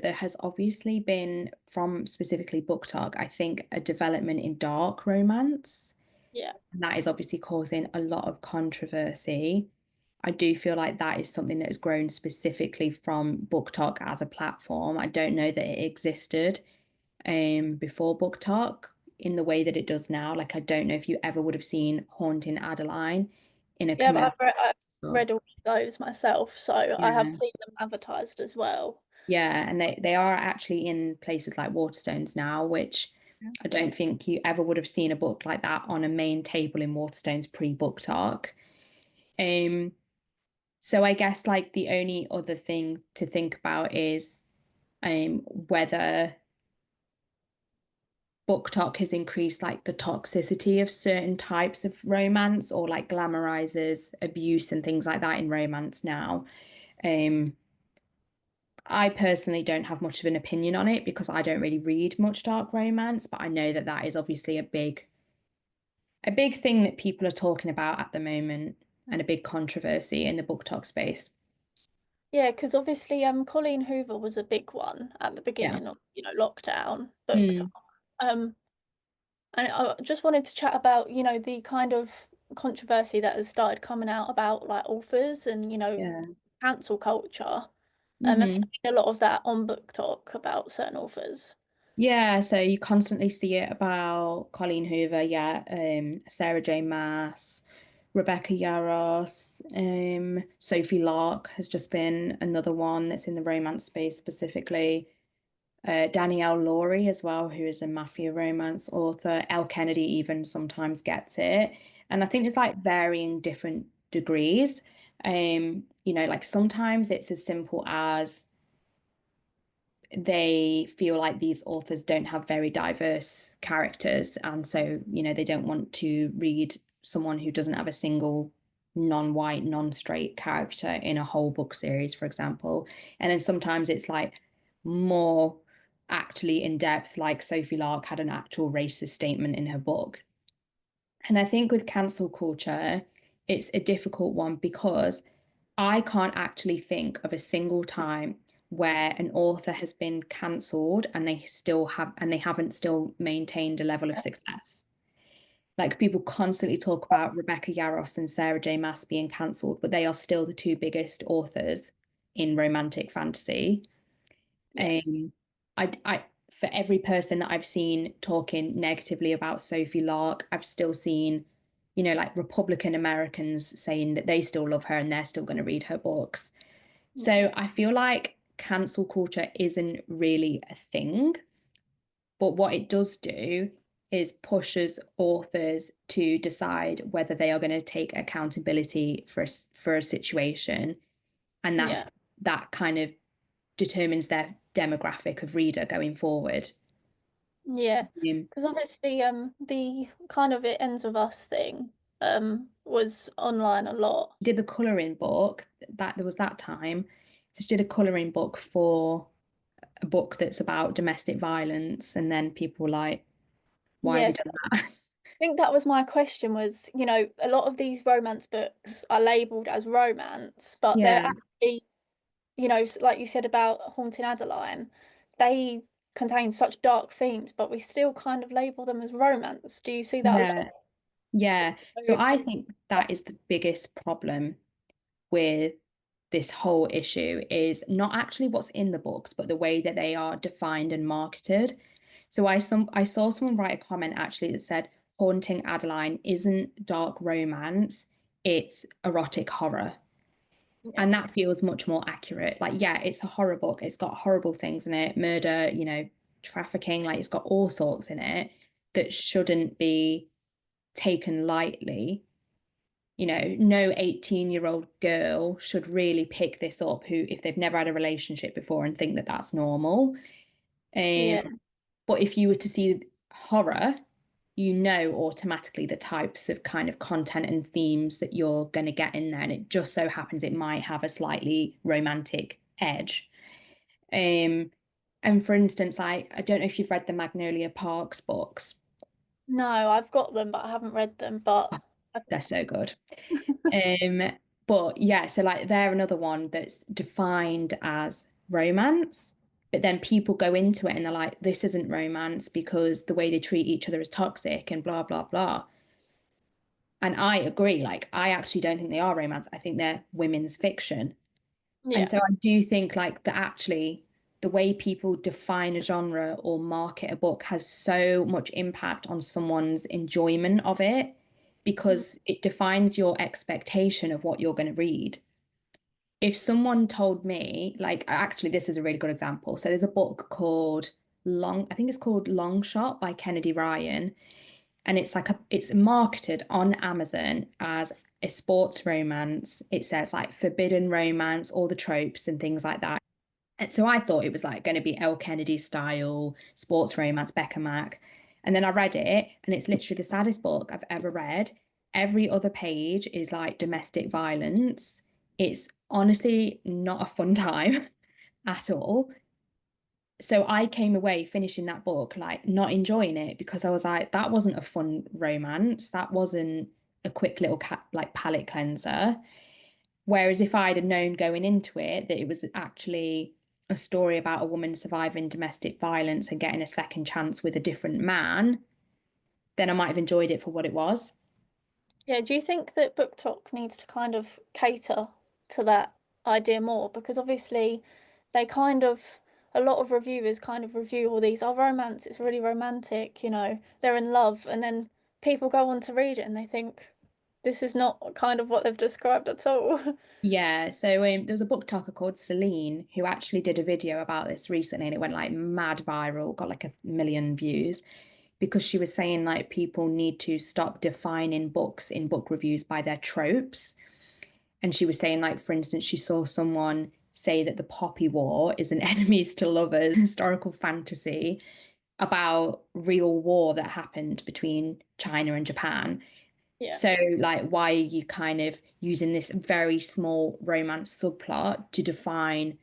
there has obviously been, from specifically Book Talk, I think a development in dark romance. Yeah. And that is obviously causing a lot of controversy. I do feel like that is something that has grown specifically from Book Talk as a platform. I don't know that it existed before Book Talk in the way that it does now. Like I don't know if you ever would have seen Haunting Adeline in a Yeah, but commercial. I've read all of those myself, so I have Yeah. seen them advertised as well. Yeah, and they are actually in places like Waterstones now, which Yeah. I don't think you ever would have seen a book like that on a main table in Waterstones pre-Book Talk. Um, so I guess like the only other thing to think about is whether Book Talk has increased like the toxicity of certain types of romance or like glamorizes abuse and things like that in romance now. Um, I personally don't have much of an opinion on it because I don't really read much dark romance, but I know that that is obviously a big thing that people are talking about at the moment and a big controversy in the book talk space. Yeah, because obviously, Colleen Hoover was a big one at the Yeah. beginning of, lockdown book Mm, talk. And I just wanted to chat about, the kind of controversy that has started coming out about like authors and, yeah. cancel culture. Have you Hmm. seen a lot of that on book talk about certain authors? Yeah, so you constantly see it about Colleen Hoover, yeah, Sarah J. Maas, Rebecca Yarros, Sophie Lark has just been another one that's in the romance space specifically. Danielle Laurie as well, who is a mafia romance author. Elle Kennedy even sometimes gets it. And I think there's like varying different degrees. Like sometimes it's as simple as they feel like these authors don't have very diverse characters. And so, they don't want to read someone who doesn't have a single non-white, non-straight character in a whole book series, for example. And then sometimes it's like more actually in depth, like Sophie Lark had an actual racist statement in her book. And I think with cancel culture, it's a difficult one because I can't actually think of a single time where an author has been cancelled and they haven't still maintained a level of success. Like people constantly talk about Rebecca Yarros and Sarah J. Maas being cancelled, but they are still the two biggest authors in romantic fantasy. Yeah. Um, for every person that I've seen talking negatively about Sophie Lark, I've still seen, like Republican Americans saying that they still love her and they're still going to read her books. Yeah. So I feel like cancel culture isn't really a thing, but what it does do is pushes authors to decide whether they are going to take accountability for a situation, and that Yeah. that kind of determines their demographic of reader going forward. Yeah, Um, because obviously, the kind of It Ends With Us thing, was online a lot. did the colouring book that there was that time. So she did a colouring book for a book that's about domestic violence, and then people were like, "Why have you Yes, done I that?" think that was my question was, a lot of these romance books are labeled as romance, but they're Yeah, actually, like you said about Haunting Adeline, they contain such dark themes, but we still kind of label them as romance. Do you see that a yeah, lot? yeah. Your So I opinion? think that is the biggest problem with this whole issue is not actually what's in the books, but the way that they are defined and marketed. So I saw someone write a comment actually that said Haunting Adeline isn't dark romance, it's erotic horror. Yeah. And that feels much more accurate. Like, yeah, it's a horror book. It's got horrible things in it, murder, trafficking, like it's got all sorts in it that shouldn't be taken lightly. No 18-year-old girl should really pick this up who, if they've never had a relationship before and think that that's normal. Um, Yeah. but if you were to see horror, you know automatically the types of kind of content and themes that you're going to get in there. And it just so happens it might have a slightly romantic edge. Um, and for instance, like, I don't know if you've read the Magnolia Parks books. No, I've got them, but I haven't read them. But Oh, they're so good. But yeah, so like they're another one that's defined as romance. But then people go into it and they're like, this isn't romance because the way they treat each other is toxic and blah, blah, blah. And I agree. Like, I actually don't think they are romance. I think they're women's fiction. And Yeah. so I do think like that actually the way people define a genre or market a book has so much impact on someone's enjoyment of it Mm. because it defines your expectation of what you're going to read. If someone told me, like, actually, this is a really good example. So there's a book called I think it's called Long Shot by Kennedy Ryan. And it's like it's marketed on Amazon as a sports romance. It says like forbidden romance, all the tropes and things like that. And so I thought it was like going to be Elle Kennedy style sports romance, Becca Mac. And then I read it, and it's literally the saddest book I've ever read. Every other page is like domestic violence. It's honestly not a fun time at all. So I came away finishing that book like not enjoying it because I was like, that wasn't a fun romance. That wasn't a quick little like palate cleanser. Whereas if I'd have known going into it that it was actually a story about a woman surviving domestic violence and getting a second chance with a different man, then I might have enjoyed it for what it was. Yeah, do you think that Book Talk needs to kind of cater to that idea more? Because obviously they kind of, a lot of reviewers kind of review all these, oh, romance, it's really romantic, they're in love. And then people go on to read it and they think this is not kind of what they've described at all. Yeah, so there was a book talker called Celine who actually did a video about this recently and it went like mad viral, got like 1 million views because she was saying like people need to stop defining books in book reviews by their tropes. And she was saying like, for instance, she saw someone say that the Poppy War is an enemies to lovers historical fantasy about real war that happened between China and Japan. Yeah, So, like, why are you kind of using this very small romance subplot to define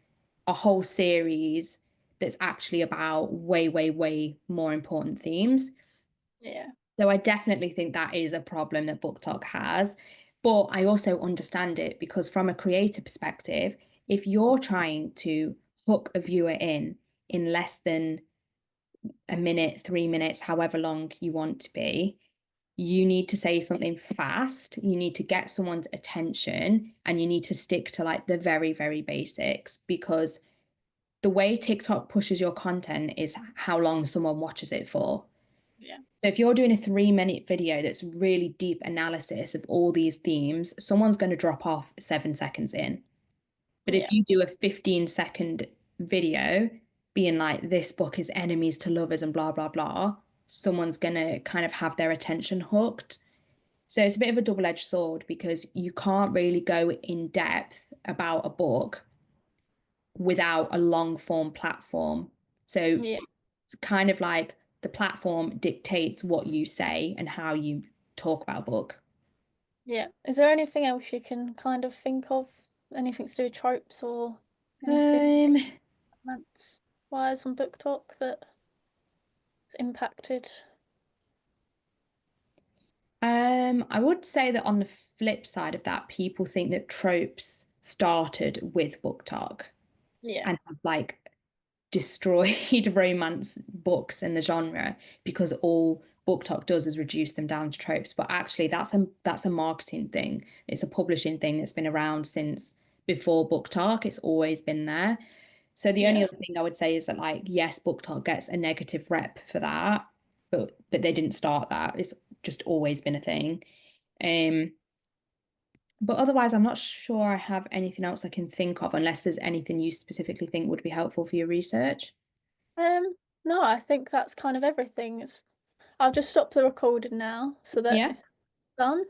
a whole series that's actually about way, way, way more important themes? yeah, So, I definitely think that is a problem that BookTok has. But I also understand it because, from a creator perspective, if you're trying to hook a viewer in less than a minute, 3 minutes, however long you want to be, you need to say something fast. You need to get someone's attention and you need to stick to like the very, very basics because the way TikTok pushes your content is how long someone watches it for. yeah, So if you're doing a 3 minute video that's really deep analysis of all these themes, someone's going to drop off 7 seconds in. But if yeah, you do a 15-second video being like, this book is enemies to lovers and blah, blah, blah, someone's going to kind of have their attention hooked. So it's a bit of a double-edged sword because you can't really go in depth about a book without a long form platform. So yeah, it's kind of like the platform dictates what you say and how you talk about a book. yeah. Is there anything else you can kind of think of? Anything to do with tropes or anything Um, romance wise on Book Talk that's impacted? I would say that on the flip side of that, people think that tropes started with book talk Yeah, and have like destroyed romance books and the genre because all book talk does is reduce them down to tropes. But actually, that's a marketing thing. It's a publishing thing that's been around since before book talk. It's always been there. So the only yeah, other thing I would say is that like yes, book talk gets a negative rep for that, but they didn't start that. It's just always been a thing. Um, but otherwise, I'm not sure I have anything else I can think of unless there's anything you specifically think would be helpful for your research. No, I think that's kind of everything. I'll just stop the recording now so that Yeah. it's done.